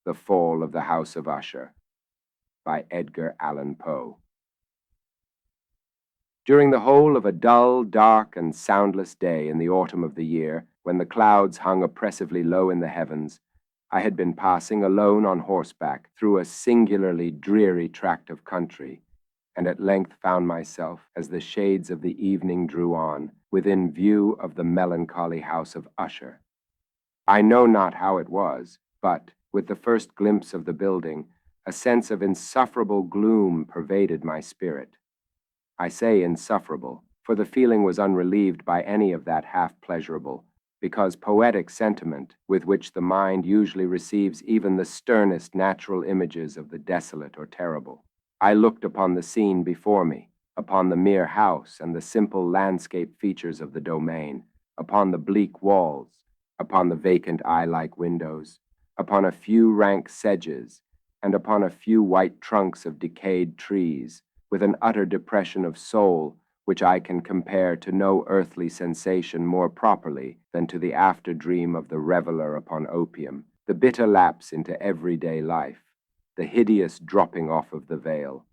The Fall of the House of Usher by Edgar Allan Poe. During the whole of a dull, dark, and soundless day in the autumn of the year, when the clouds hung oppressively low in the heavens, I had been passing alone on horseback through a singularly dreary tract of country, and at length found myself, as the shades of the evening drew on, within view of the melancholy house of Usher. I know not how it was, but, with the first glimpse of the building, a sense of insufferable gloom pervaded my spirit. I say insufferable, for the feeling was unrelieved by any of that half-pleasurable, because poetic sentiment with which the mind usually receives even the sternest natural images of the desolate or terrible. I looked upon the scene before me, upon the mere house and the simple landscape features of the domain, upon the bleak walls, upon the vacant eye-like windows, upon a few rank sedges, and upon a few white trunks of decayed trees, with an utter depression of soul which I can compare to no earthly sensation more properly than to the after-dream of the reveler upon opium, the bitter lapse into everyday life, the hideous dropping off of the veil.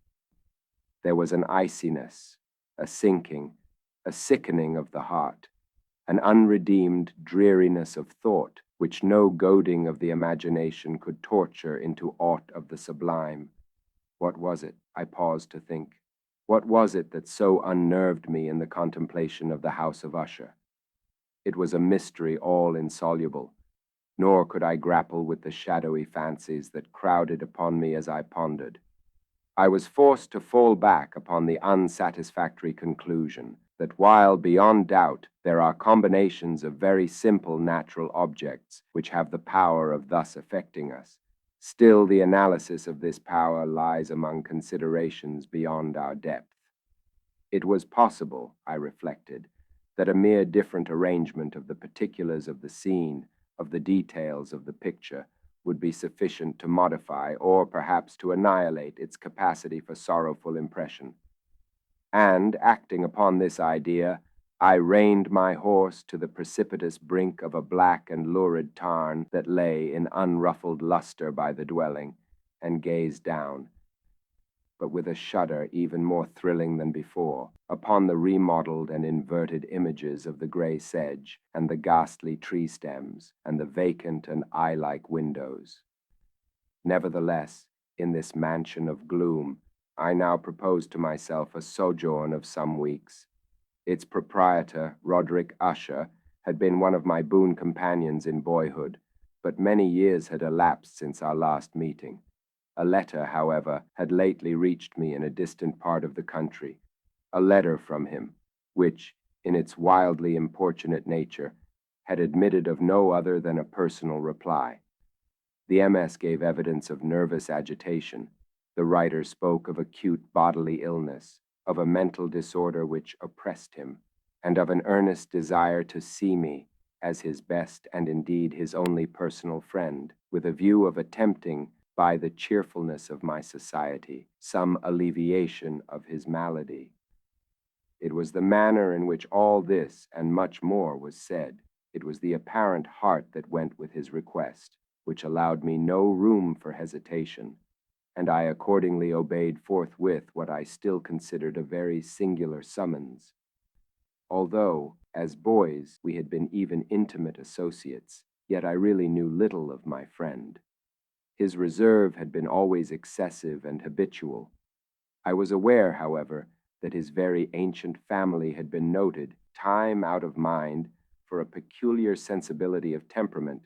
There was an iciness, a sinking, a sickening of the heart, an unredeemed dreariness of thought which no goading of the imagination could torture into aught of the sublime. What was it? I paused to think. What was it that so unnerved me in the contemplation of the house of Usher? It was a mystery all insoluble, nor could I grapple with the shadowy fancies that crowded upon me as I pondered. I was forced to fall back upon the unsatisfactory conclusion that while beyond doubt there are combinations of very simple natural objects which have the power of thus affecting us, still the analysis of this power lies among considerations beyond our depth. It was possible, I reflected, that a mere different arrangement of the particulars of the scene, of the details of the picture, would be sufficient to modify or perhaps to annihilate its capacity for sorrowful impression. And, acting upon this idea, I reined my horse to the precipitous brink of a black and lurid tarn that lay in unruffled luster by the dwelling, and gazed down, but with a shudder even more thrilling than before, upon the remodeled and inverted images of the gray sedge and the ghastly tree stems and the vacant and eye-like windows. Nevertheless, in this mansion of gloom, I now proposed to myself a sojourn of some weeks. Its proprietor, Roderick Usher, had been one of my boon companions in boyhood, but many years had elapsed since our last meeting. A letter, however, had lately reached me in a distant part of the country, a letter from him, which, in its wildly importunate nature, had admitted of no other than a personal reply. The MS gave evidence of nervous agitation. The writer spoke of acute bodily illness, of a mental disorder which oppressed him, and of an earnest desire to see me as his best and indeed his only personal friend, with a view of attempting, by the cheerfulness of my society, some alleviation of his malady. It was the manner in which all this and much more was said, it was the apparent heart that went with his request, which allowed me no room for hesitation, and I accordingly obeyed forthwith what I still considered a very singular summons. Although, as boys, we had been even intimate associates, yet I really knew little of my friend. His reserve had been always excessive and habitual. I was aware, however, that his very ancient family had been noted, time out of mind, for a peculiar sensibility of temperament,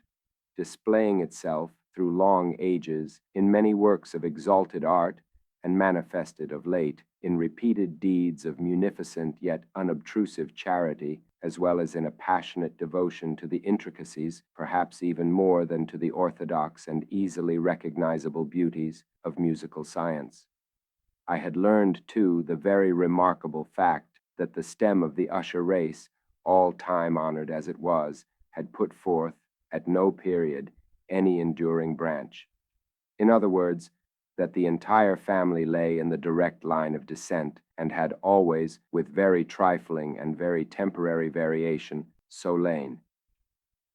displaying itself through long ages in many works of exalted art, and manifested of late in repeated deeds of munificent yet unobtrusive charity, as well as in a passionate devotion to the intricacies, perhaps even more than to the orthodox and easily recognizable beauties, of musical science. I had learned, too, the very remarkable fact that the stem of the Usher race, all time-honored as it was, had put forth, at no period, any enduring branch. In other words, that the entire family lay in the direct line of descent, and had always, with very trifling and very temporary variation, so lain.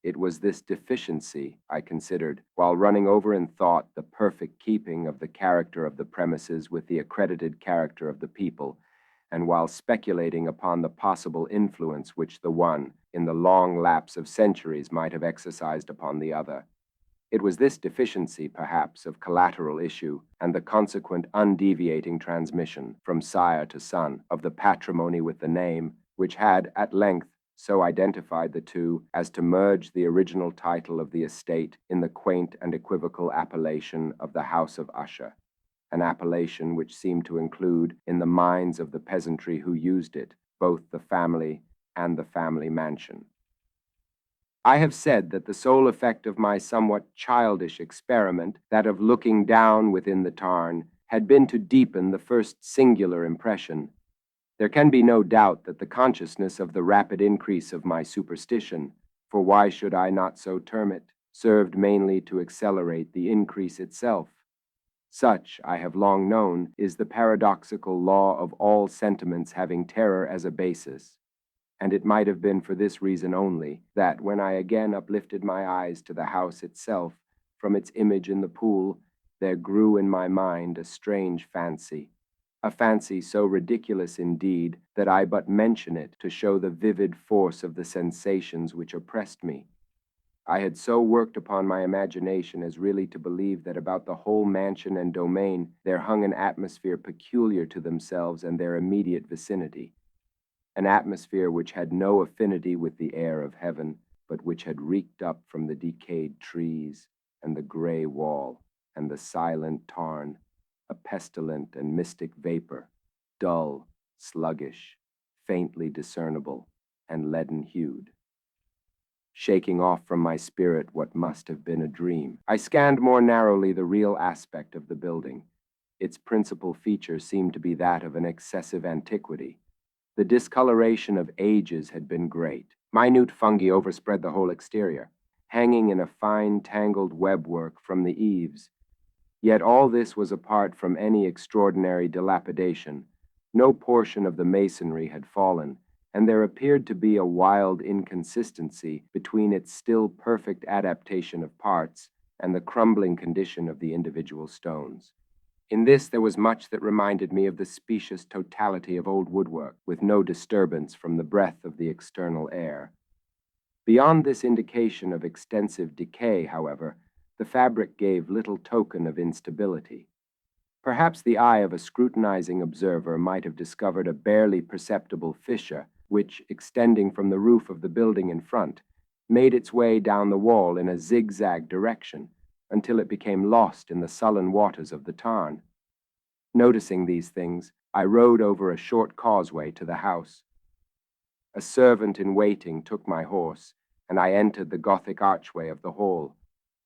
It was this deficiency, I considered, while running over in thought the perfect keeping of the character of the premises with the accredited character of the people, and while speculating upon the possible influence which the one, in the long lapse of centuries, might have exercised upon the other. It was this deficiency, perhaps, of collateral issue, and the consequent undeviating transmission, from sire to son, of the patrimony with the name, which had, at length, so identified the two as to merge the original title of the estate in the quaint and equivocal appellation of the House of Usher, an appellation which seemed to include, in the minds of the peasantry who used it, both the family and the family mansion. I have said that the sole effect of my somewhat childish experiment, that of looking down within the tarn, had been to deepen the first singular impression. There can be no doubt that the consciousness of the rapid increase of my superstition, for why should I not so term it, served mainly to accelerate the increase itself. Such, I have long known, is the paradoxical law of all sentiments having terror as a basis. And it might have been for this reason only, that when I again uplifted my eyes to the house itself, from its image in the pool, there grew in my mind a strange fancy, a fancy so ridiculous indeed that I but mention it to show the vivid force of the sensations which oppressed me. I had so worked upon my imagination as really to believe that about the whole mansion and domain there hung an atmosphere peculiar to themselves and their immediate vicinity, an atmosphere which had no affinity with the air of heaven, but which had reeked up from the decayed trees and the gray wall and the silent tarn, a pestilent and mystic vapor, dull, sluggish, faintly discernible, and leaden-hued. Shaking off from my spirit what must have been a dream, I scanned more narrowly the real aspect of the building. Its principal feature seemed to be that of an excessive antiquity. The discoloration of ages had been great. Minute fungi overspread the whole exterior, hanging in a fine tangled webwork from the eaves. Yet all this was apart from any extraordinary dilapidation. No portion of the masonry had fallen, and there appeared to be a wild inconsistency between its still perfect adaptation of parts and the crumbling condition of the individual stones. In this there was much that reminded me of the specious totality of old woodwork, with no disturbance from the breath of the external air. Beyond this indication of extensive decay, however, the fabric gave little token of instability. Perhaps the eye of a scrutinizing observer might have discovered a barely perceptible fissure which, extending from the roof of the building in front, made its way down the wall in a zigzag direction until it became lost in the sullen waters of the tarn. Noticing these things, I rode over a short causeway to the house. A servant in waiting took my horse, and I entered the Gothic archway of the hall.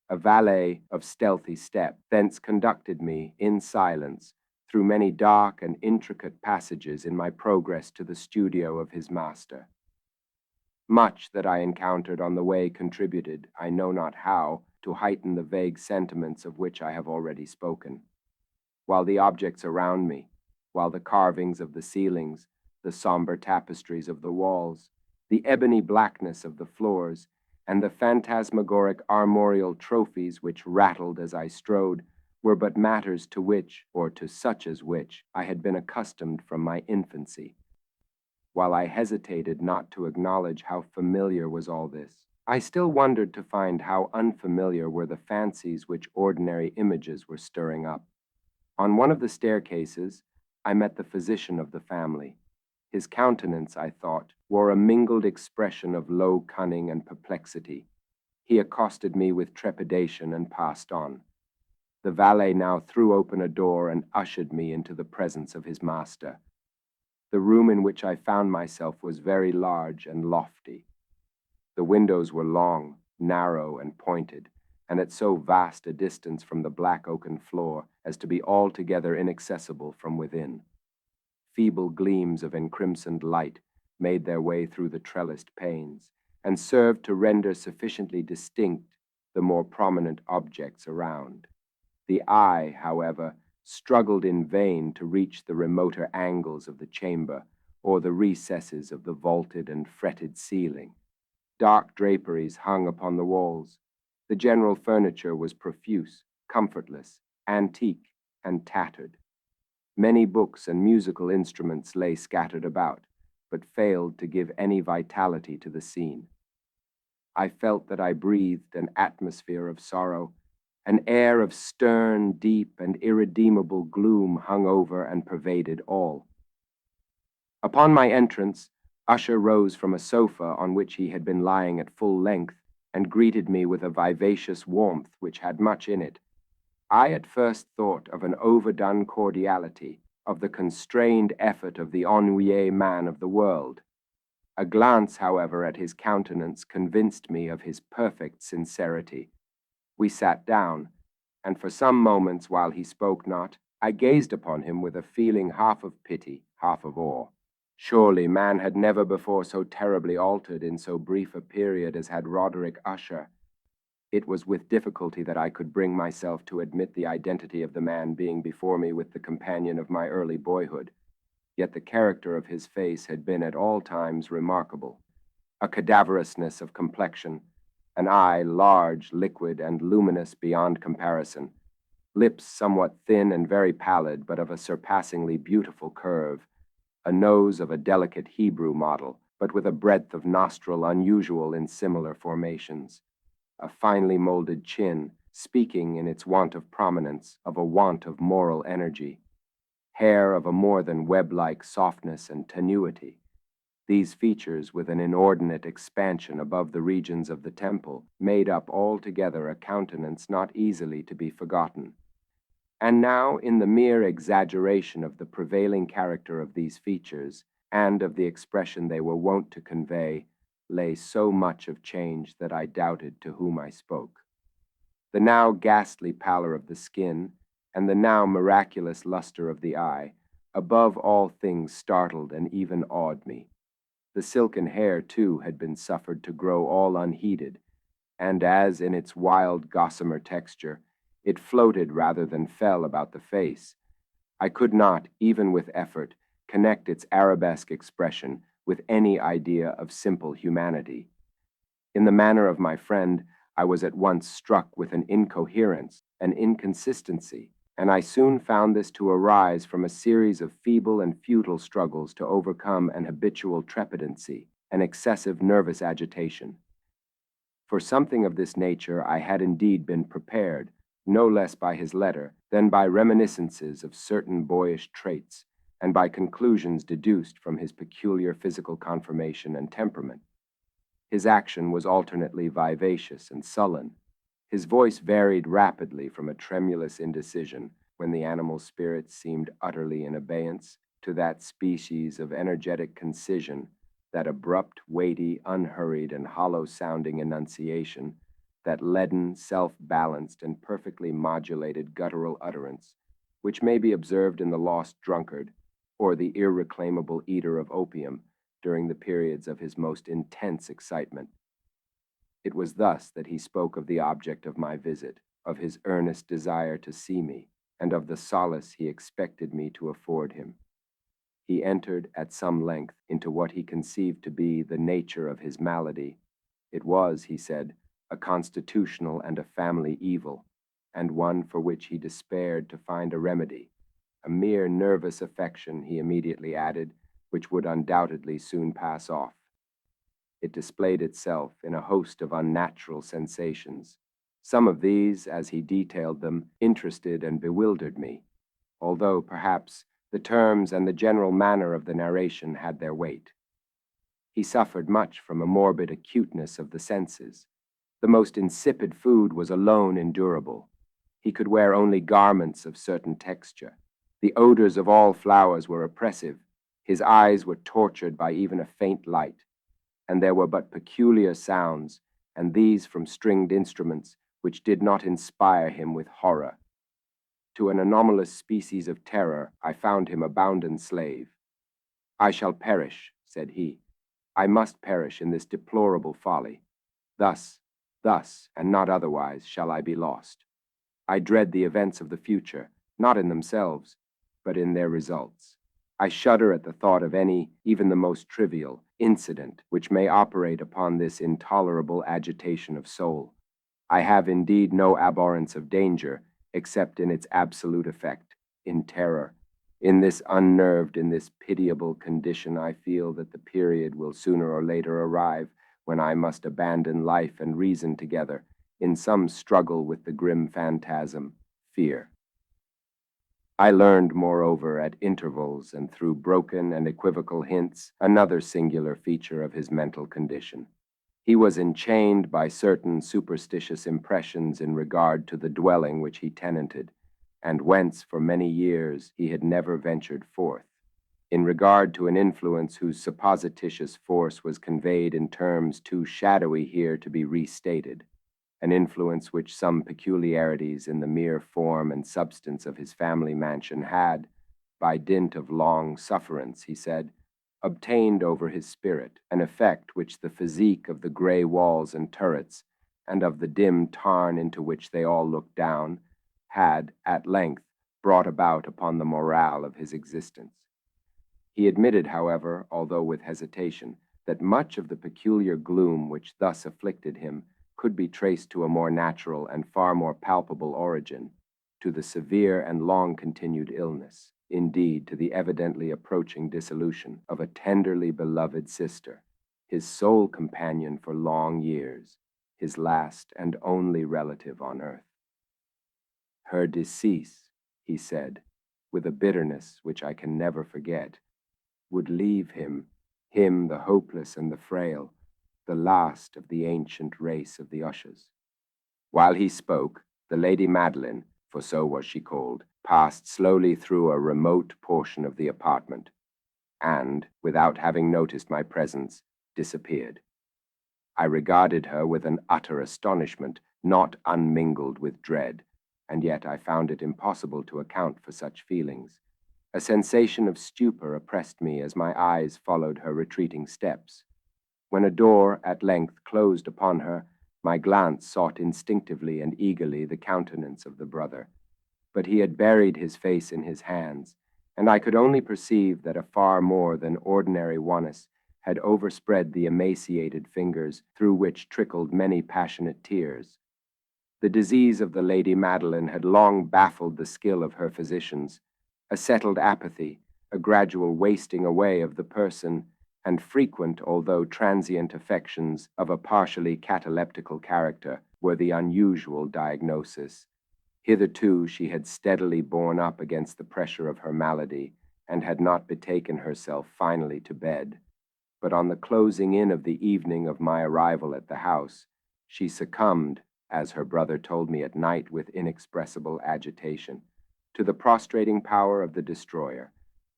A valet of stealthy step thence conducted me, in silence, through many dark and intricate passages in my progress to the studio of his master. Much that I encountered on the way contributed, I know not how, to heighten the vague sentiments of which I have already spoken. While the objects around me, while the carvings of the ceilings, the somber tapestries of the walls, the ebony blackness of the floors, and the phantasmagoric armorial trophies which rattled as I strode, were but matters to which, or to such as which, I had been accustomed from my infancy. While I hesitated not to acknowledge how familiar was all this, I still wondered to find how unfamiliar were the fancies which ordinary images were stirring up. On one of the staircases, I met the physician of the family. His countenance, I thought, wore a mingled expression of low cunning and perplexity. He accosted me with trepidation and passed on. The valet now threw open a door and ushered me into the presence of his master. The room in which I found myself was very large and lofty. The windows were long, narrow, and pointed, and at so vast a distance from the black oaken floor as to be altogether inaccessible from within. Feeble gleams of encrimsoned light made their way through the trellised panes, and served to render sufficiently distinct the more prominent objects around. The eye, however, struggled in vain to reach the remoter angles of the chamber or the recesses of the vaulted and fretted ceiling. Dark draperies hung upon the walls. The general furniture was profuse, comfortless, antique, and tattered. Many books and musical instruments lay scattered about, but failed to give any vitality to the scene. I felt that I breathed an atmosphere of sorrow. An air of stern, deep, and irredeemable gloom hung over and pervaded all. Upon my entrance, Usher rose from a sofa on which he had been lying at full length and greeted me with a vivacious warmth which had much in it. I at first thought of an overdone cordiality, of the constrained effort of the ennuyé man of the world. A glance, however, at his countenance convinced me of his perfect sincerity. We sat down, and for some moments while he spoke not, I gazed upon him with a feeling half of pity, half of awe. Surely man had never before so terribly altered in so brief a period as had Roderick Usher. It was with difficulty that I could bring myself to admit the identity of the man being before me with the companion of my early boyhood. Yet the character of his face had been at all times remarkable. A cadaverousness of complexion, an eye large, liquid, and luminous beyond comparison, lips somewhat thin and very pallid, but of a surpassingly beautiful curve, a nose of a delicate Hebrew model, but with a breadth of nostril unusual in similar formations, a finely molded chin, speaking in its want of prominence of a want of moral energy, hair of a more than web-like softness and tenuity. These features, with an inordinate expansion above the regions of the temple, made up altogether a countenance not easily to be forgotten. And now, in the mere exaggeration of the prevailing character of these features, and of the expression they were wont to convey, lay so much of change that I doubted to whom I spoke. The now ghastly pallor of the skin, and the now miraculous luster of the eye, above all things startled and even awed me. The silken hair, too, had been suffered to grow all unheeded, and as in its wild gossamer texture, it floated rather than fell about the face, I could not, even with effort, connect its arabesque expression with any idea of simple humanity. In the manner of my friend, I was at once struck with an incoherence, an inconsistency, and I soon found this to arise from a series of feeble and futile struggles to overcome an habitual trepidancy, an excessive nervous agitation. For something of this nature I had indeed been prepared, no less by his letter than by reminiscences of certain boyish traits, and by conclusions deduced from his peculiar physical conformation and temperament. His action was alternately vivacious and sullen. His voice varied rapidly from a tremulous indecision, when the animal spirits seemed utterly in abeyance, to that species of energetic concision, that abrupt, weighty, unhurried, and hollow-sounding enunciation, that leaden, self-balanced, and perfectly modulated guttural utterance, which may be observed in the lost drunkard, or the irreclaimable eater of opium, during the periods of his most intense excitement. It was thus that he spoke of the object of my visit, of his earnest desire to see me, and of the solace he expected me to afford him. He entered at some length into what he conceived to be the nature of his malady. It was, he said, a constitutional and a family evil, and one for which he despaired to find a remedy, a mere nervous affection, he immediately added, which would undoubtedly soon pass off. It displayed itself in a host of unnatural sensations. Some of these, as he detailed them, interested and bewildered me, although, perhaps, the terms and the general manner of the narration had their weight. He suffered much from a morbid acuteness of the senses. The most insipid food was alone endurable. He could wear only garments of certain texture. The odors of all flowers were oppressive. His eyes were tortured by even a faint light, and there were but peculiar sounds, and these from stringed instruments, which did not inspire him with horror. To an anomalous species of terror, I found him a bounden slave. "I shall perish," said he. "I must perish in this deplorable folly. Thus, and not otherwise, shall I be lost. I dread the events of the future, not in themselves, but in their results. I shudder at the thought of any, even the most trivial, incident which may operate upon this intolerable agitation of soul. I have indeed no abhorrence of danger, except in its absolute effect, in terror. In this unnerved, in this pitiable condition, I feel that the period will sooner or later arrive when I must abandon life and reason together in some struggle with the grim phantasm, fear. I learned, moreover, at intervals and through broken and equivocal hints, another singular feature of his mental condition. He was enchained by certain superstitious impressions in regard to the dwelling which he tenanted, and whence for many years he had never ventured forth, in regard to an influence whose supposititious force was conveyed in terms too shadowy here to be restated, an influence which some peculiarities in the mere form and substance of his family mansion had, by dint of long sufferance, he said, obtained over his spirit, an effect which the physique of the gray walls and turrets, and of the dim tarn into which they all looked down, had, at length, brought about upon the morale of his existence. He admitted, however, although with hesitation, that much of the peculiar gloom which thus afflicted him could be traced to a more natural and far more palpable origin, to the severe and long-continued illness, indeed to the evidently approaching dissolution of a tenderly beloved sister, his sole companion for long years, his last and only relative on earth. Her decease, he said, with a bitterness which I can never forget, would leave him the hopeless and the frail, the last of the ancient race of the Ushers. While he spoke, the Lady Madeline, for so was she called, passed slowly through a remote portion of the apartment, and, without having noticed my presence, disappeared. I regarded her with an utter astonishment, not unmingled with dread, and yet I found it impossible to account for such feelings. A sensation of stupor oppressed me as my eyes followed her retreating steps. When a door at length closed upon her, my glance sought instinctively and eagerly the countenance of the brother. But he had buried his face in his hands, and I could only perceive that a far more than ordinary wanness had overspread the emaciated fingers through which trickled many passionate tears. The disease of the Lady Madeline had long baffled the skill of her physicians. A settled apathy, a gradual wasting away of the person, and frequent, although transient affections of a partially cataleptical character were the unusual diagnosis. Hitherto she had steadily borne up against the pressure of her malady, and had not betaken herself finally to bed. But on the closing in of the evening of my arrival at the house, she succumbed, as her brother told me at night with inexpressible agitation, to the prostrating power of the destroyer,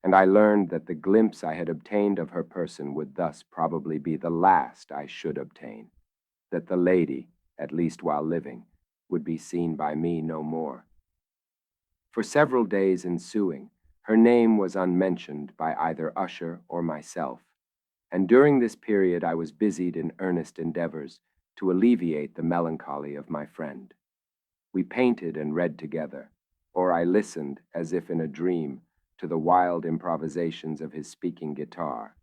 and I learned that the glimpse I had obtained of her person would thus probably be the last I should obtain, that the lady, at least while living, would be seen by me no more. For several days ensuing, her name was unmentioned by either Usher or myself, and during this period I was busied in earnest endeavors to alleviate the melancholy of my friend. We painted and read together, or I listened, as if in a dream, to the wild improvisations of his speaking guitar.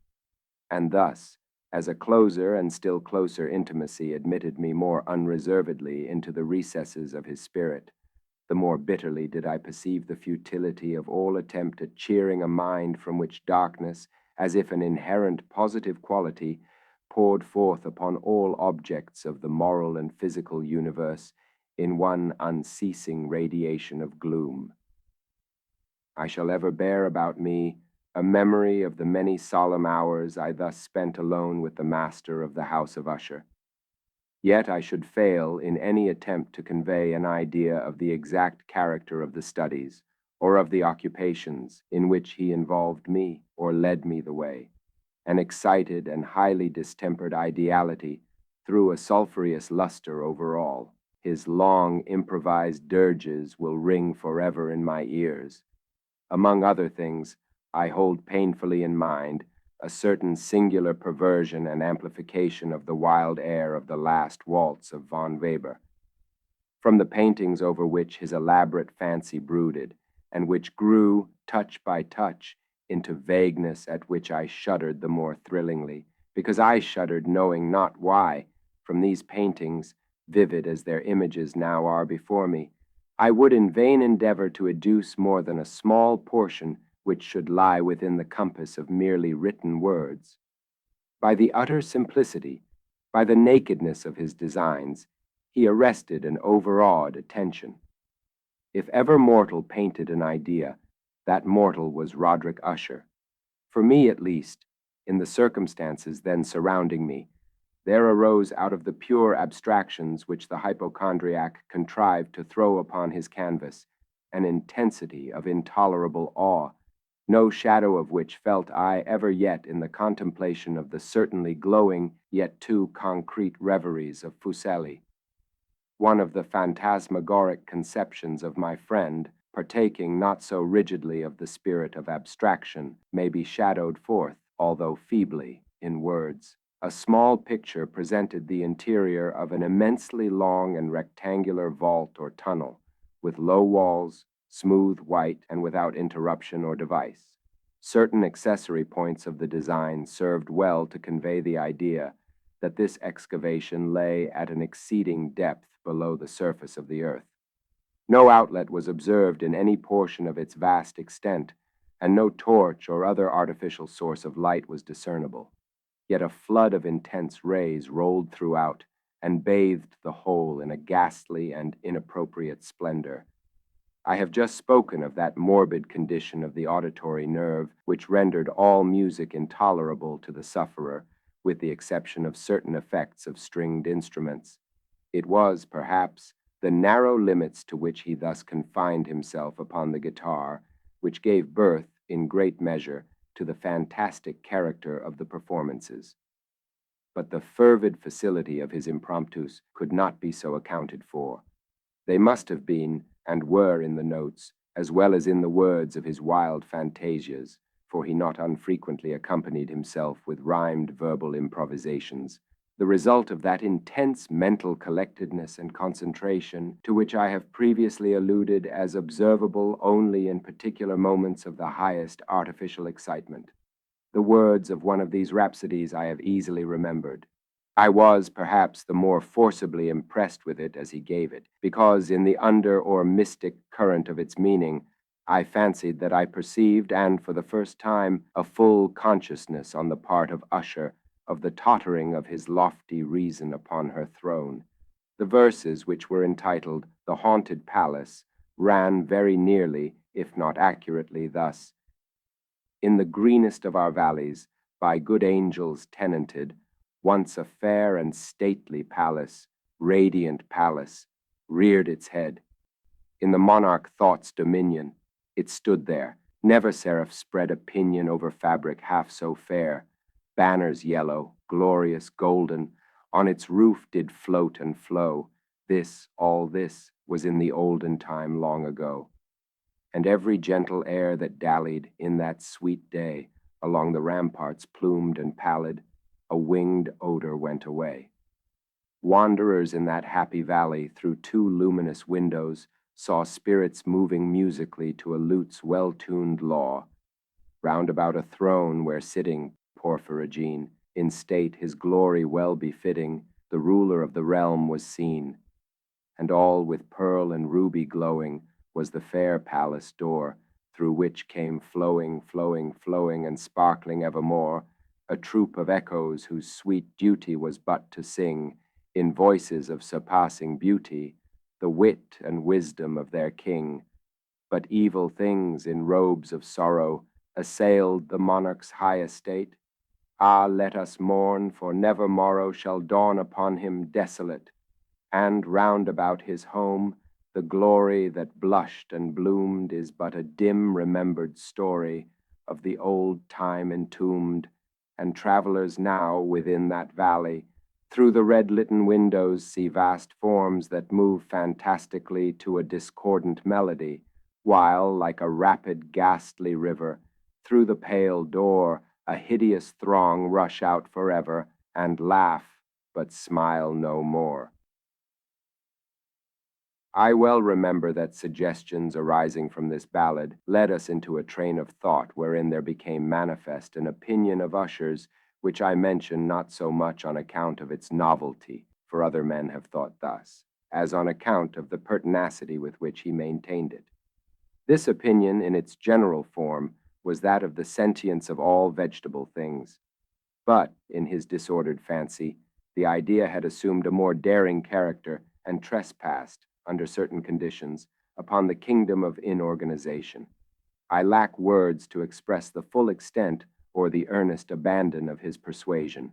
And thus, as a closer and still closer intimacy admitted me more unreservedly into the recesses of his spirit, the more bitterly did I perceive the futility of all attempt at cheering a mind from which darkness, as if an inherent positive quality, poured forth upon all objects of the moral and physical universe in one unceasing radiation of gloom. I shall ever bear about me a memory of the many solemn hours I thus spent alone with the master of the house of Usher. Yet I should fail in any attempt to convey an idea of the exact character of the studies, or of the occupations in which he involved me or led me the way. An excited and highly distempered ideality threw a sulphureous luster over all. His long improvised dirges will ring forever in my ears. Among other things, I hold painfully in mind a certain singular perversion and amplification of the wild air of the last waltz of von Weber. From the paintings over which his elaborate fancy brooded, and which grew, touch by touch, into vagueness at which I shuddered the more thrillingly, because I shuddered, knowing not why, from these paintings, vivid as their images now are before me, I would in vain endeavor to educe more than a small portion which should lie within the compass of merely written words. By the utter simplicity, by the nakedness of his designs, he arrested and overawed attention. If ever mortal painted an idea, that mortal was Roderick Usher. For me, at least, in the circumstances then surrounding me, there arose out of the pure abstractions which the hypochondriac contrived to throw upon his canvas an intensity of intolerable awe, no shadow of which felt I ever yet in the contemplation of the certainly glowing yet too concrete reveries of Fuseli. One of the phantasmagoric conceptions of my friend, partaking not so rigidly of the spirit of abstraction, may be shadowed forth, although feebly, in words. A small picture presented the interior of an immensely long and rectangular vault or tunnel, with low walls, smooth white, and without interruption or device. Certain accessory points of the design served well to convey the idea that this excavation lay at an exceeding depth below the surface of the earth. No outlet was observed in any portion of its vast extent, and no torch or other artificial source of light was discernible. Yet a flood of intense rays rolled throughout and bathed the whole in a ghastly and inappropriate splendor. I have just spoken of that morbid condition of the auditory nerve which rendered all music intolerable to the sufferer, with the exception of certain effects of stringed instruments. It was, perhaps, the narrow limits to which he thus confined himself upon the guitar, which gave birth, in great measure, to the fantastic character of the performances. But the fervid facility of his impromptus could not be so accounted for. They must have been, and were in the notes, as well as in the words of his wild fantasias, for he not unfrequently accompanied himself with rhymed verbal improvisations, the result of that intense mental collectedness and concentration to which I have previously alluded as observable only in particular moments of the highest artificial excitement. The words of one of these rhapsodies I have easily remembered. I was, perhaps, the more forcibly impressed with it as he gave it, because in the under or mystic current of its meaning, I fancied that I perceived, and for the first time, a full consciousness on the part of Usher of the tottering of his lofty reason upon her throne. The verses, which were entitled The Haunted Palace, ran very nearly, if not accurately, thus: In the greenest of our valleys, by good angels tenanted, once a fair and stately palace, radiant palace, reared its head. In the monarch thought's dominion, it stood there. Never seraph spread a pinion over fabric half so fair. Banners yellow, glorious, golden, on its roof did float and flow. This, all this, was in the olden time long ago. And every gentle air that dallied in that sweet day along the ramparts plumed and pallid, a winged odor went away. Wanderers in that happy valley through two luminous windows saw spirits moving musically to a lute's well-tuned law. Round about a throne where sitting, Porphyrogene, in state his glory well befitting, the ruler of the realm was seen. And all with pearl and ruby glowing was the fair palace door, through which came flowing, flowing, flowing, and sparkling evermore, a troop of echoes whose sweet duty was but to sing, in voices of surpassing beauty, the wit and wisdom of their king. But evil things in robes of sorrow assailed the monarch's high estate. Ah, let us mourn, for never morrow shall dawn upon him desolate, and round about his home the glory that blushed and bloomed is but a dim remembered story of the old time entombed, and travelers now within that valley through the red-litten windows see vast forms that move fantastically to a discordant melody, while, like a rapid ghastly river, through the pale door a hideous throng rush out forever and laugh, but smile no more. I well remember that suggestions arising from this ballad led us into a train of thought wherein there became manifest an opinion of Usher's which I mention not so much on account of its novelty, for other men have thought thus, as on account of the pertinacity with which he maintained it. This opinion, in its general form, was that of the sentience of all vegetable things. But, in his disordered fancy, the idea had assumed a more daring character and trespassed, under certain conditions, upon the kingdom of inorganization. I lack words to express the full extent or the earnest abandon of his persuasion.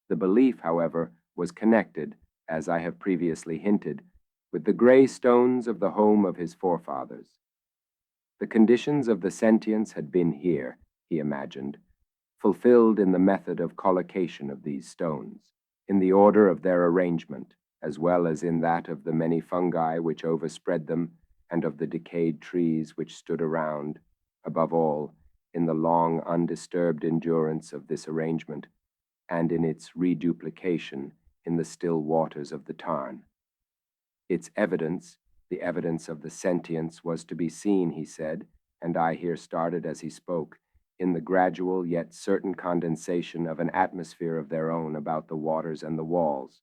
The belief, however, was connected, as I have previously hinted, with the gray stones of the home of his forefathers. The conditions of the sentience had been here, he imagined, fulfilled in the method of collocation of these stones, in the order of their arrangement, as well as in that of the many fungi which overspread them, and of the decayed trees which stood around, above all, in the long undisturbed endurance of this arrangement, and in its reduplication in the still waters of the tarn. Its evidence, the evidence of the sentience, was to be seen, he said, and I here started as he spoke, in the gradual yet certain condensation of an atmosphere of their own about the waters and the walls.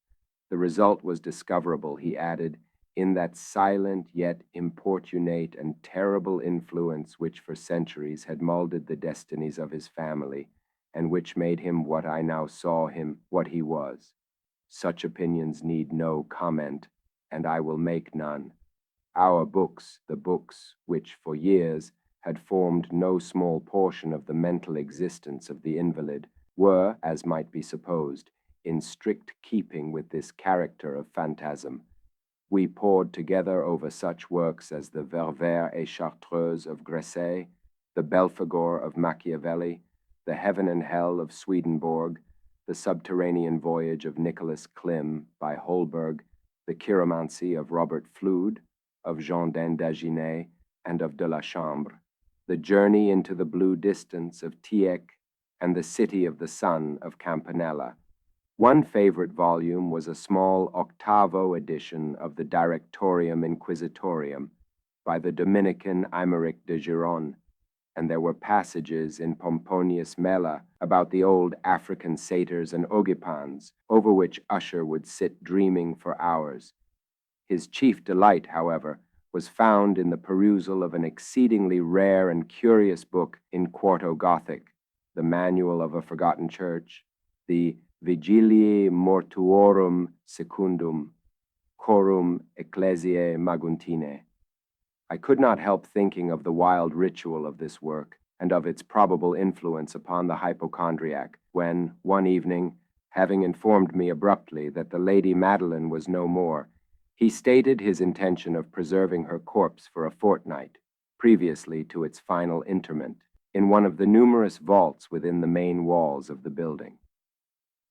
The result was discoverable, he added, in that silent yet importunate and terrible influence which for centuries had molded the destinies of his family, and which made him what I now saw him, what he was. Such opinions need no comment, and I will make none. Our books, the books which for years had formed no small portion of the mental existence of the invalid, were, as might be supposed, in strict keeping with this character of phantasm. We pored together over such works as the Ververs et Chartreuse of Gresset, the Belphegor of Machiavelli, the Heaven and Hell of Swedenborg, the Subterranean Voyage of Nicholas Klim by Holberg, the Chiromancy of Robert Flude, of Gendin d'Aginet, and of de la Chambre, the Journey into the Blue Distance of Tieck, and the City of the Sun of Campanella. One favorite volume was a small octavo edition of the Directorium Inquisitorium by the Dominican Aymeric de Giron, and there were passages in Pomponius Mela about the old African satyrs and ogipans, over which Usher would sit dreaming for hours. His chief delight, however, was found in the perusal of an exceedingly rare and curious book in quarto Gothic, the Manual of a Forgotten Church, the Vigiliae Mortuorum Secundum, Chorum Ecclesiae Maguntine. I could not help thinking of the wild ritual of this work and of its probable influence upon the hypochondriac when, one evening, having informed me abruptly that the Lady Madeline was no more, he stated his intention of preserving her corpse for a fortnight, previously to its final interment, in one of the numerous vaults within the main walls of the building.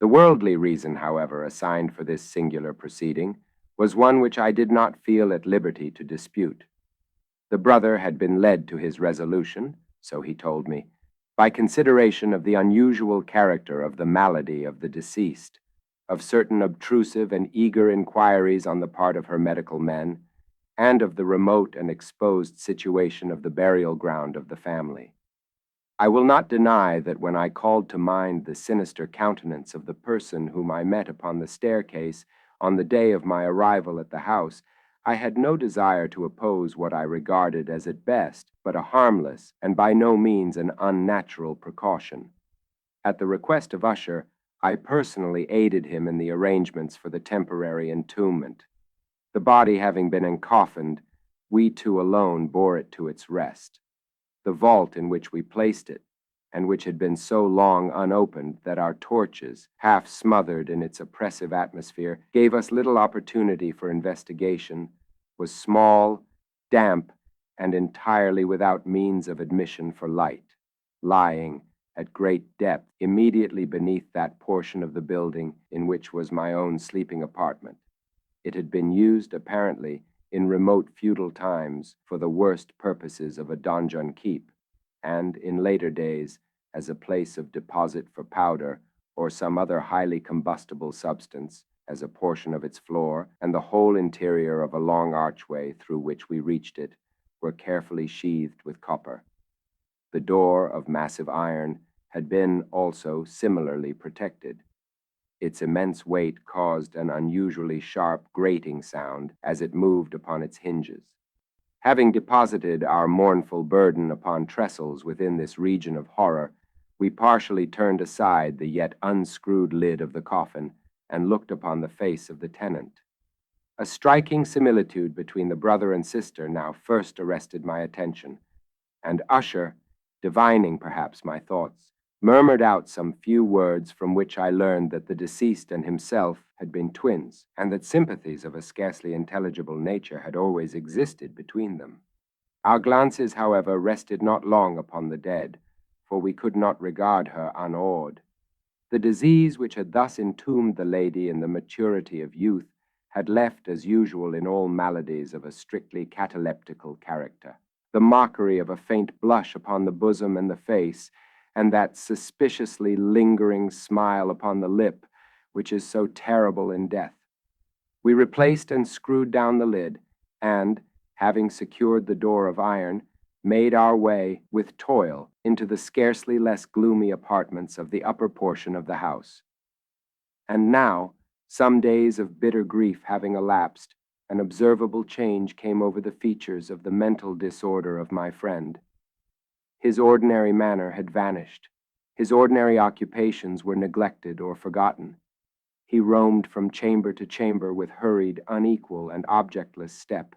The worldly reason, however, assigned for this singular proceeding was one which I did not feel at liberty to dispute. The brother had been led to his resolution, so he told me, by consideration of the unusual character of the malady of the deceased, of certain obtrusive and eager inquiries on the part of her medical men, and of the remote and exposed situation of the burial ground of the family. I will not deny that when I called to mind the sinister countenance of the person whom I met upon the staircase on the day of my arrival at the house, I had no desire to oppose what I regarded as at best but a harmless and by no means an unnatural precaution. At the request of Usher, I personally aided him in the arrangements for the temporary entombment. The body having been encoffined, we two alone bore it to its rest. The vault in which we placed it, and which had been so long unopened that our torches, half smothered in its oppressive atmosphere, gave us little opportunity for investigation, was small, damp, and entirely without means of admission for light, lying at great depth immediately beneath that portion of the building in which was my own sleeping apartment. It had been used, apparently, in remote feudal times for the worst purposes of a donjon keep, and in later days as a place of deposit for powder or some other highly combustible substance, as a portion of its floor and the whole interior of a long archway through which we reached it were carefully sheathed with copper. The door of massive iron had been also similarly protected. Its immense weight caused an unusually sharp grating sound as it moved upon its hinges. Having deposited our mournful burden upon trestles within this region of horror, we partially turned aside the yet unscrewed lid of the coffin and looked upon the face of the tenant. A striking similitude between the brother and sister now first arrested my attention, and Usher, divining perhaps my thoughts, murmured out some few words from which I learned that the deceased and himself had been twins, and that sympathies of a scarcely intelligible nature had always existed between them. Our glances, however, rested not long upon the dead, for we could not regard her unawed. The disease which had thus entombed the lady in the maturity of youth had left, as usual in all maladies of a strictly cataleptical character, the mockery of a faint blush upon the bosom and the face, and that suspiciously lingering smile upon the lip, which is so terrible in death. We replaced and screwed down the lid, and, having secured the door of iron, made our way with toil into the scarcely less gloomy apartments of the upper portion of the house. And now, some days of bitter grief having elapsed, an observable change came over the features of the mental disorder of my friend. His ordinary manner had vanished. His ordinary occupations were neglected or forgotten. He roamed from chamber to chamber with hurried, unequal, and objectless step.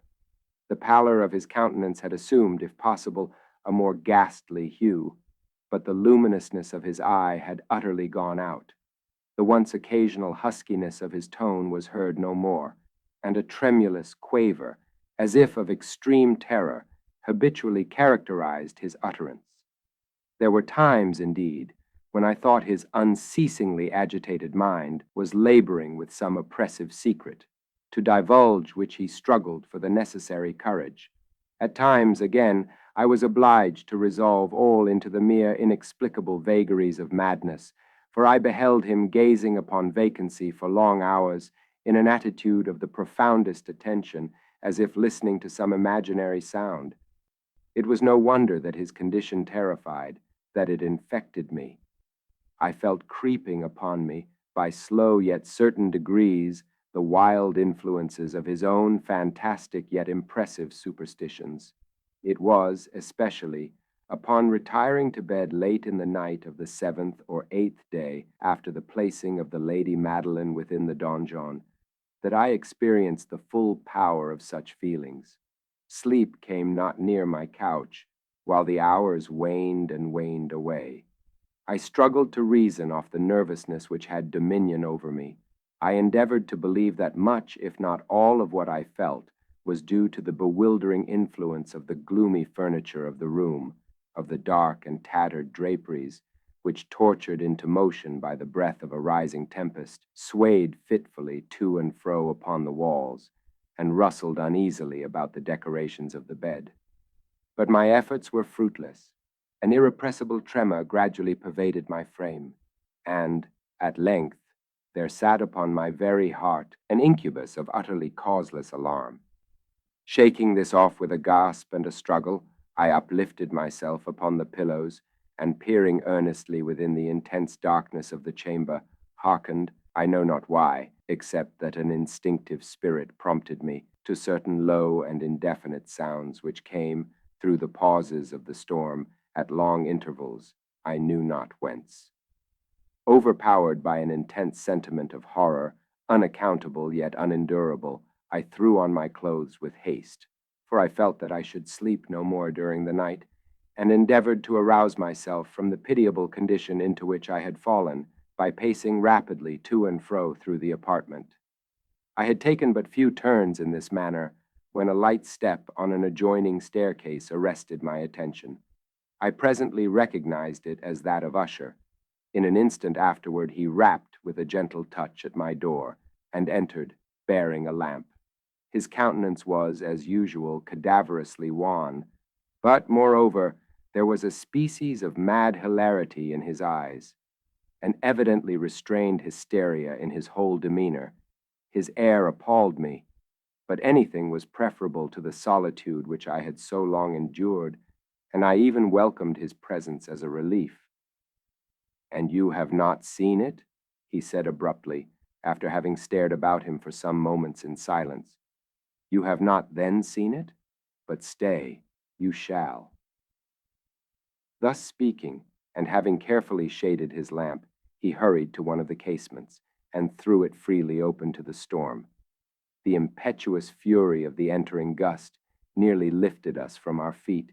The pallor of his countenance had assumed, if possible, a more ghastly hue, but the luminousness of his eye had utterly gone out. The once occasional huskiness of his tone was heard no more, and a tremulous quaver, as if of extreme terror, habitually characterized his utterance. There were times, indeed, when I thought his unceasingly agitated mind was laboring with some oppressive secret, to divulge which he struggled for the necessary courage. At times, again, I was obliged to resolve all into the mere inexplicable vagaries of madness, for I beheld him gazing upon vacancy for long hours in an attitude of the profoundest attention, as if listening to some imaginary sound. It was no wonder that his condition terrified, that it infected me. I felt creeping upon me, by slow yet certain degrees, the wild influences of his own fantastic yet impressive superstitions. It was, especially, upon retiring to bed late in the night of the 7th or 8th day after the placing of the Lady Madeline within the donjon, that I experienced the full power of such feelings. Sleep came not near my couch, while the hours waned and waned away. I struggled to reason off the nervousness which had dominion over me. I endeavored to believe that much, if not all, of what I felt was due to the bewildering influence of the gloomy furniture of the room, of the dark and tattered draperies, which, tortured into motion by the breath of a rising tempest, swayed fitfully to and fro upon the walls, and rustled uneasily about the decorations of the bed. But my efforts were fruitless. An irrepressible tremor gradually pervaded my frame, and, at length, there sat upon my very heart an incubus of utterly causeless alarm. Shaking this off with a gasp and a struggle, I uplifted myself upon the pillows, and peering earnestly within the intense darkness of the chamber, hearkened, I know not why, except that an instinctive spirit prompted me, to certain low and indefinite sounds which came, through the pauses of the storm, at long intervals, I knew not whence. Overpowered by an intense sentiment of horror, unaccountable yet unendurable, I threw on my clothes with haste, for I felt that I should sleep no more during the night, and endeavored to arouse myself from the pitiable condition into which I had fallen by pacing rapidly to and fro through the apartment. I had taken but few turns in this manner when a light step on an adjoining staircase arrested my attention. I presently recognized it as that of Usher. In an instant afterward he rapped with a gentle touch at my door, and entered, bearing a lamp. His countenance was, as usual, cadaverously wan, but, moreover, there was a species of mad hilarity in his eyes, an evidently restrained hysteria in his whole demeanor. His air appalled me, but anything was preferable to the solitude which I had so long endured, and I even welcomed his presence as a relief. And you have not seen it? He said abruptly, after having stared about him for some moments in silence. You have not then seen it? But stay, you shall. Thus speaking, and having carefully shaded his lamp, he hurried to one of the casements, and threw it freely open to the storm. The impetuous fury of the entering gust nearly lifted us from our feet.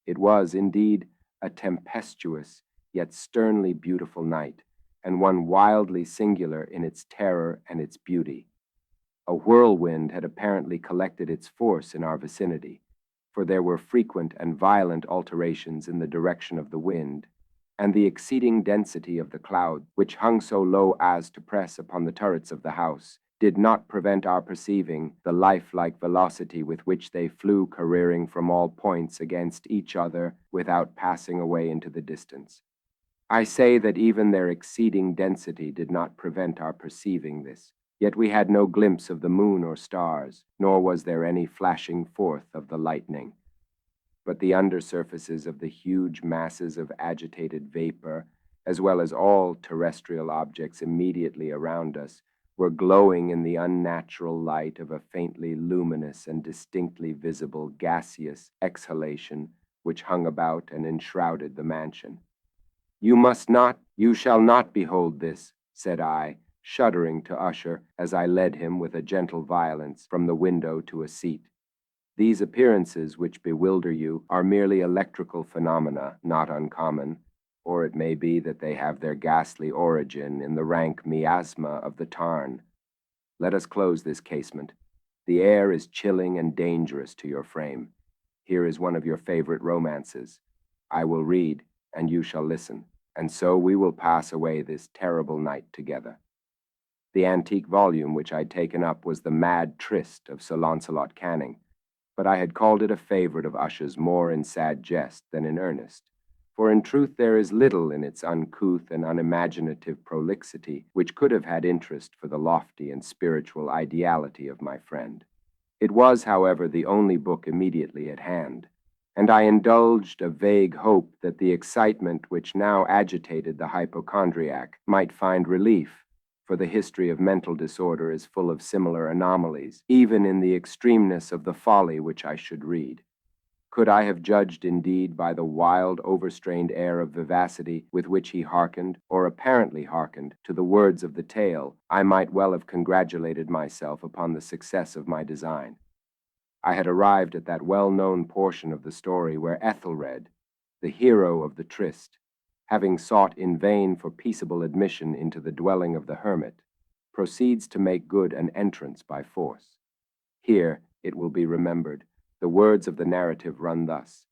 It was, indeed, a tempestuous, yet sternly beautiful night, and one wildly singular in its terror and its beauty. A whirlwind had apparently collected its force in our vicinity, for there were frequent and violent alterations in the direction of the wind, and the exceeding density of the cloud, which hung so low as to press upon the turrets of the house, did not prevent our perceiving the lifelike velocity with which they flew careering from all points against each other without passing away into the distance. I say that even their exceeding density did not prevent our perceiving this. Yet we had no glimpse of the moon or stars, nor was there any flashing forth of the lightning. But the undersurfaces of the huge masses of agitated vapor, as well as all terrestrial objects immediately around us, were glowing in the unnatural light of a faintly luminous and distinctly visible gaseous exhalation which hung about and enshrouded the mansion. You shall not behold this, said I, shuddering to Usher as I led him with a gentle violence from the window to a seat. These appearances which bewilder you are merely electrical phenomena, not uncommon, or it may be that they have their ghastly origin in the rank miasma of the tarn. Let us close this casement. The air is chilling and dangerous to your frame. Here is one of your favorite romances. I will read, and you shall listen, and so we will pass away this terrible night together. The antique volume which I'd taken up was the Mad Trist of Sir Launcelot Canning, but I had called it a favorite of Usher's more in sad jest than in earnest, for in truth there is little in its uncouth and unimaginative prolixity which could have had interest for the lofty and spiritual ideality of my friend. It was, however, the only book immediately at hand, and I indulged a vague hope that the excitement which now agitated the hypochondriac might find relief, for the history of mental disorder is full of similar anomalies, even in the extremeness of the folly which I should read. Could I have judged indeed by the wild, overstrained air of vivacity with which he hearkened, or apparently hearkened, to the words of the tale, I might well have congratulated myself upon the success of my design. I had arrived at that well-known portion of the story where Ethelred, the hero of the tryst, having sought in vain for peaceable admission into the dwelling of the hermit, proceeds to make good an entrance by force. Here, it will be remembered, the words of the narrative run thus: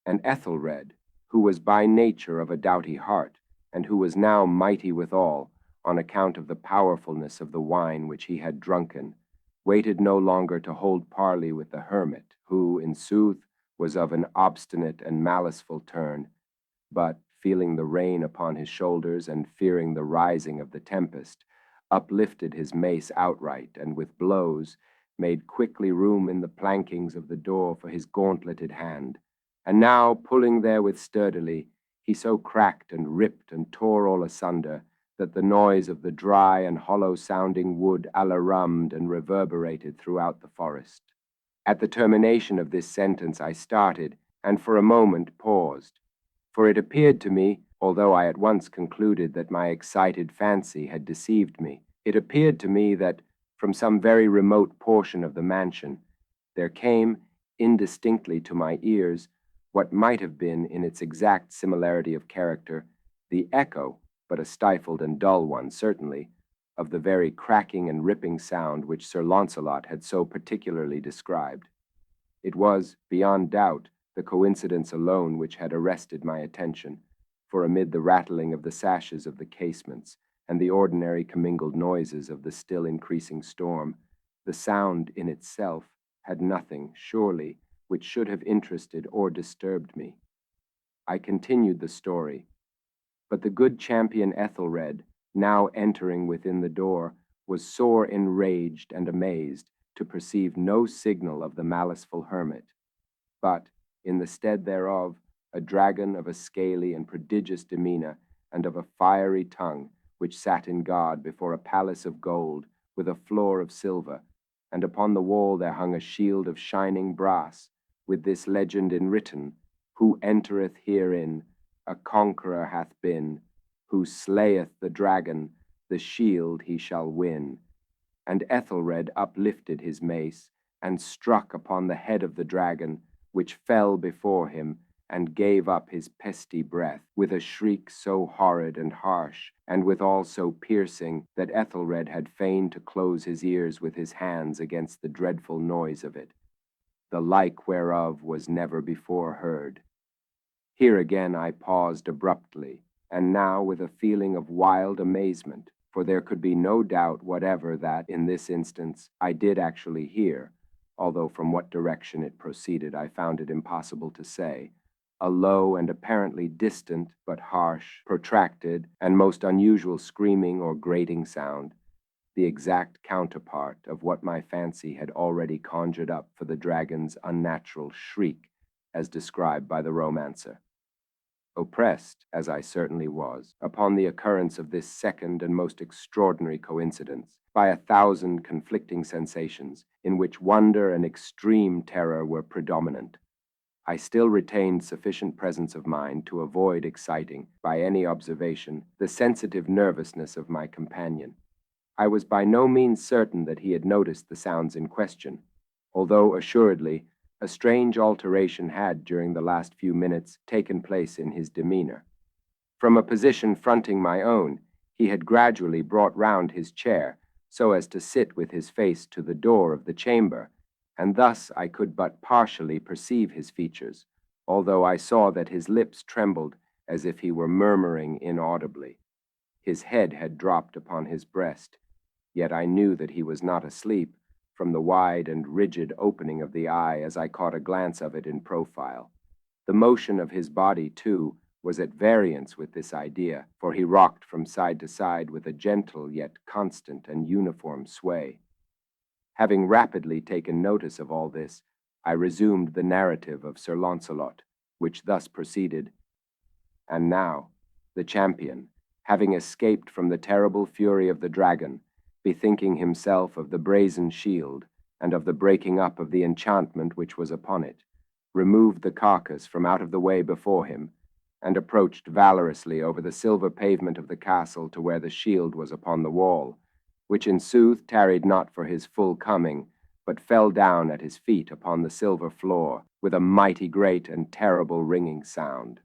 And Ethelred, who was by nature of a doughty heart, and who was now mighty withal, on account of the powerfulness of the wine which he had drunken, waited no longer to hold parley with the hermit, who, in sooth, was of an obstinate and maliceful turn, but, feeling the rain upon his shoulders and fearing the rising of the tempest, uplifted his mace outright, and with blows made quickly room in the plankings of the door for his gauntleted hand, and now, pulling therewith sturdily, he so cracked and ripped and tore all asunder that the noise of the dry and hollow-sounding wood alarummed and reverberated throughout the forest. At the termination of this sentence I started, and for a moment paused, for it appeared to me, although I at once concluded that my excited fancy had deceived me, it appeared to me that, from some very remote portion of the mansion, there came, indistinctly to my ears, what might have been, in its exact similarity of character, the echo, but a stifled and dull one certainly, of the very cracking and ripping sound which Sir Launcelot had so particularly described. It was, beyond doubt, the coincidence alone which had arrested my attention, for amid the rattling of the sashes of the casements and the ordinary commingled noises of the still increasing storm, the sound in itself had nothing, surely, which should have interested or disturbed me. I continued the story, but the good champion Ethelred, now entering within the door, was sore enraged and amazed to perceive no signal of the maliceful hermit, but, in the stead thereof, a dragon of a scaly and prodigious demeanor, and of a fiery tongue, which sat in God before a palace of gold, with a floor of silver, and upon the wall there hung a shield of shining brass, with this legend enwritten, Who entereth herein, a conqueror hath been, who slayeth the dragon, the shield he shall win. And Ethelred uplifted his mace, and struck upon the head of the dragon, which fell before him, and gave up his pesty breath, with a shriek so horrid and harsh, and withal so piercing, that Ethelred had fain to close his ears with his hands against the dreadful noise of it, the like whereof was never before heard. Here again I paused abruptly, and now with a feeling of wild amazement, for there could be no doubt whatever that, in this instance, I did actually hear, although from what direction it proceeded I found it impossible to say, a low and apparently distant, but harsh, protracted, and most unusual screaming or grating sound, the exact counterpart of what my fancy had already conjured up for the dragon's unnatural shriek, as described by the romancer. Oppressed, as I certainly was, upon the occurrence of this second and most extraordinary coincidence, by 1,000 conflicting sensations, in which wonder and extreme terror were predominant, I still retained sufficient presence of mind to avoid exciting, by any observation, the sensitive nervousness of my companion. I was by no means certain that he had noticed the sounds in question, although assuredly a strange alteration had, during the last few minutes, taken place in his demeanor. From a position fronting my own, he had gradually brought round his chair so as to sit with his face to the door of the chamber, and thus I could but partially perceive his features, although I saw that his lips trembled as if he were murmuring inaudibly. His head had dropped upon his breast, yet I knew that he was not asleep, from the wide and rigid opening of the eye as I caught a glance of it in profile. The motion of his body, too, was at variance with this idea, for he rocked from side to side with a gentle yet constant and uniform sway. Having rapidly taken notice of all this, I resumed the narrative of Sir Launcelot, which thus proceeded. And now, the champion, having escaped from the terrible fury of the dragon, bethinking himself of the brazen shield, and of the breaking up of the enchantment which was upon it, removed the carcass from out of the way before him, and approached valorously over the silver pavement of the castle to where the shield was upon the wall, which in sooth tarried not for his full coming, but fell down at his feet upon the silver floor, with a mighty great and terrible ringing sound.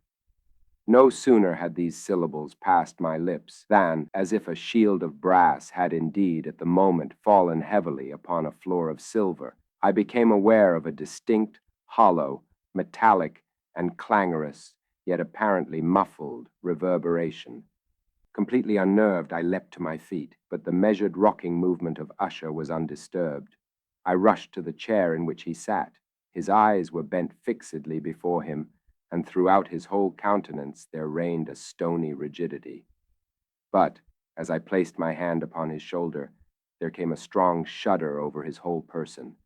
No sooner had these syllables passed my lips than, as if a shield of brass had indeed at the moment fallen heavily upon a floor of silver, I became aware of a distinct, hollow, metallic, and clangorous, yet apparently muffled, reverberation. Completely unnerved, I leapt to my feet, but the measured rocking movement of Usher was undisturbed. I rushed to the chair in which he sat. His eyes were bent fixedly before him, and throughout his whole countenance there reigned a stony rigidity. But, as I placed my hand upon his shoulder, there came a strong shudder over his whole person.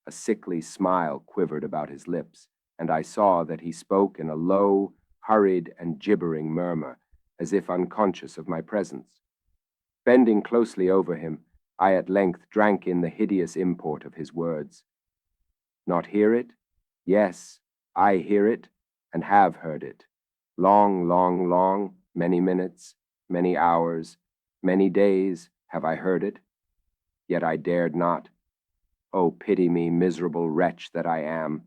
A sickly smile quivered about his lips, and I saw that he spoke in a low, hurried, and gibbering murmur, as if unconscious of my presence. Bending closely over him, I at length drank in the hideous import of his words. Not hear it? Yes, I hear it, and have heard it. Long, long, long, many minutes, many hours, many days have I heard it. Yet I dared not. Oh, pity me, miserable wretch that I am.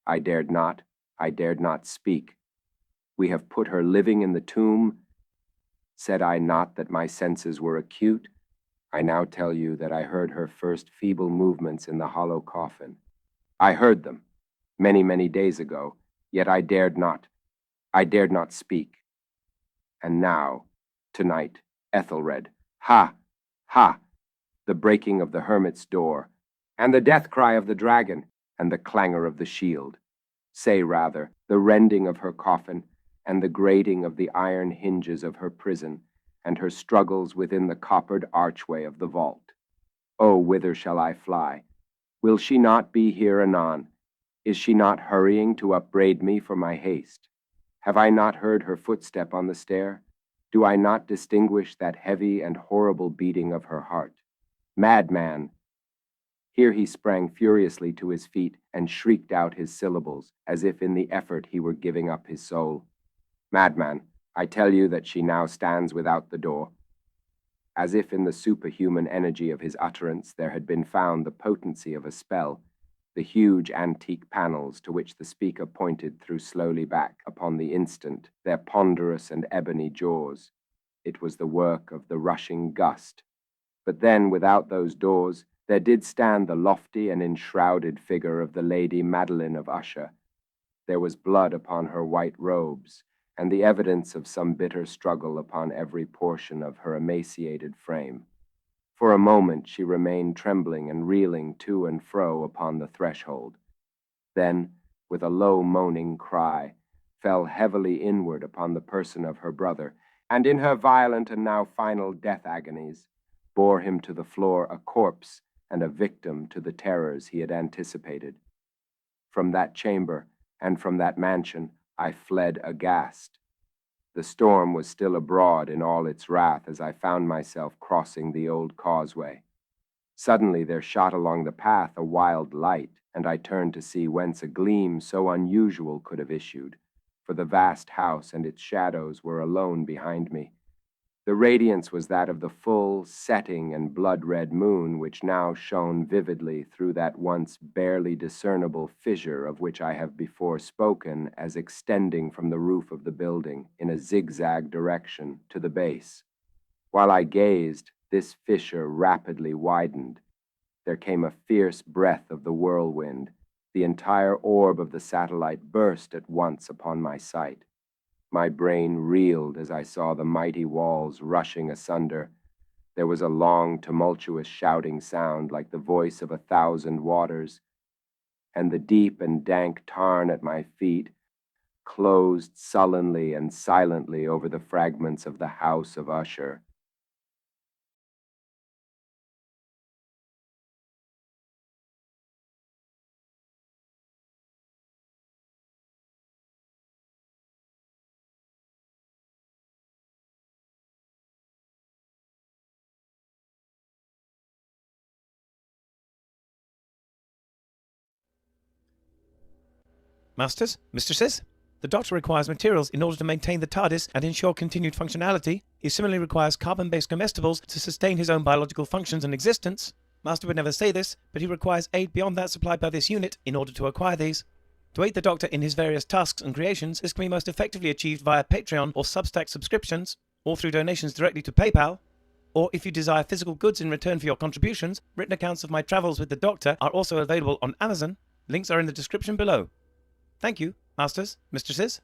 I dared not speak. We have put her living in the tomb. Said I not that my senses were acute? I now tell you that I heard her first feeble movements in the hollow coffin. I heard them, many, many days ago, yet I dared not speak. And now, tonight, Ethelred, ha, ha, the breaking of the hermit's door, and the death cry of the dragon, and the clangor of the shield. Say rather, the rending of her coffin, and the grating of the iron hinges of her prison, and her struggles within the coppered archway of the vault. Oh, whither shall I fly? Will she not be here anon? Is she not hurrying to upbraid me for my haste? Have I not heard her footstep on the stair? Do I not distinguish that heavy and horrible beating of her heart? Madman! Here he sprang furiously to his feet and shrieked out his syllables, as if in the effort he were giving up his soul. Madman, I tell you that she now stands without the door. As if in the superhuman energy of his utterance there had been found the potency of a spell, the huge antique panels to which the speaker pointed threw slowly back upon the instant their ponderous and ebony jaws. It was the work of the rushing gust. But then, without those doors, there did stand the lofty and enshrouded figure of the Lady Madeline of Usher. There was blood upon her white robes, and the evidence of some bitter struggle upon every portion of her emaciated frame. For a moment she remained trembling and reeling to and fro upon the threshold. Then, with a low moaning cry, fell heavily inward upon the person of her brother, and in her violent and now final death agonies, bore him to the floor a corpse and a victim to the terrors he had anticipated. From that chamber and from that mansion I fled aghast. The storm was still abroad in all its wrath as I found myself crossing the old causeway. Suddenly there shot along the path a wild light, and I turned to see whence a gleam so unusual could have issued, for the vast house and its shadows were alone behind me. The radiance was that of the full, setting and blood-red moon, which now shone vividly through that once barely discernible fissure of which I have before spoken as extending from the roof of the building in a zigzag direction to the base. While I gazed, this fissure rapidly widened. There came a fierce breath of the whirlwind. The entire orb of the satellite burst at once upon my sight. My brain reeled as I saw the mighty walls rushing asunder. There was a long, tumultuous shouting sound like the voice of 1,000 waters, and the deep and dank tarn at my feet closed sullenly and silently over the fragments of the house of Usher. Masters, mistresses, the Doctor requires materials in order to maintain the TARDIS and ensure continued functionality. He similarly requires carbon-based comestibles to sustain his own biological functions and existence. Master would never say this, but he requires aid beyond that supplied by this unit in order to acquire these. To aid the Doctor in his various tasks and creations, this can be most effectively achieved via Patreon or Substack subscriptions, or through donations directly to PayPal. Or if you desire physical goods in return for your contributions, written accounts of my travels with the Doctor are also available on Amazon. Links are in the description below. Thank you, masters, mistresses.